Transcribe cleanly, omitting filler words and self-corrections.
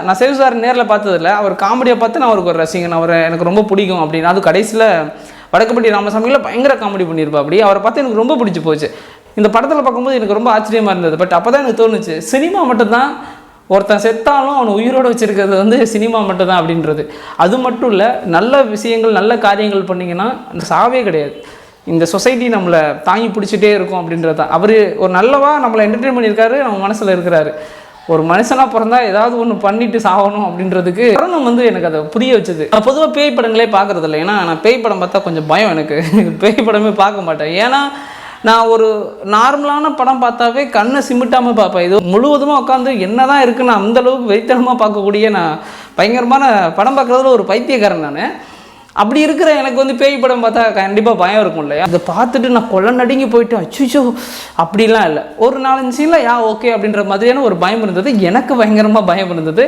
நான் சேது சார் நேரில் பார்த்ததில்ல, அவர் காமெடியை பார்த்து நான் அவருக்கு ஒரு ரசிகன், அவரை எனக்கு ரொம்ப பிடிக்கும் அப்படின்னு. அது கடைசியில் வடக்குப்பட்டி ராமசாமியில் பயங்கர காமெடி பண்ணியிருப்பா. அப்படி அவரை பார்த்து எனக்கு ரொம்ப பிடிச்சி போச்சு. இந்த படத்தில் பார்க்கும்போது எனக்கு ரொம்ப ஆச்சரியமாக இருந்தது. பட் அப்போ தான் எனக்கு தோணுச்சு, சினிமா மட்டும்தான் ஒருத்தன் செத்தாலும் அவனை உயிரோடு வச்சுருக்கிறது வந்து சினிமா மட்டும்தான் அப்படின்றது. அது மட்டும் இல்லை, நல்ல விஷயங்கள் நல்ல காரியங்கள் பண்ணிங்கன்னா அந்த சாவே கிடையாது. இந்த சொசைட்டி நம்மளை தாங்கி பிடிச்சிட்டே இருக்கும் அப்படின்றது தான். அவர் ஒரு நல்லவா நம்மளை என்டர்டெயின் பண்ணியிருக்காரு, நம்ம மனசில் இருக்கிறாரு. ஒரு மனுஷனாக பிறந்தா ஏதாவது ஒன்று பண்ணிட்டு சாகணும் அப்படின்றதுக்கு காரணம் வந்து எனக்கு அதை புரிய வச்சது. நான் பொதுவாக பேய் படங்களே பார்க்குறது இல்லை. ஏன்னா நான் பேய் படம் பார்த்தா கொஞ்சம் பயம் எனக்கு. பேய் படமே பார்க்க மாட்டேன். ஏன்னா நான் ஒரு நார்மலான படம் பார்த்தாவே கண்ணை சிமிட்டாமல் பார்ப்பேன். இது முழுவதுமாக உட்காந்து என்ன தான் இருக்குன்னு அந்தளவுக்கு வெறித்தனமாக பார்க்கக்கூடிய நான் பயங்கரமான படம் பார்க்குறதுல ஒரு பைத்தியக்காரன் நான். அப்படி இருக்கிற எனக்கு வந்து பேய் படம் பார்த்தா கண்டிப்பாக பயம் இருக்கும் இல்லையா? அதை பார்த்துட்டு நான் கொலை நடுங்கி போயிட்டு அச்சுச்சோ அப்படிலாம் இல்லை. ஒரு 4-5 சீனில் ஓகே அப்படின்ற மாதிரியான ஒரு பயம் இருந்தது. எனக்கு பயங்கரமாக பயம் இருந்தது.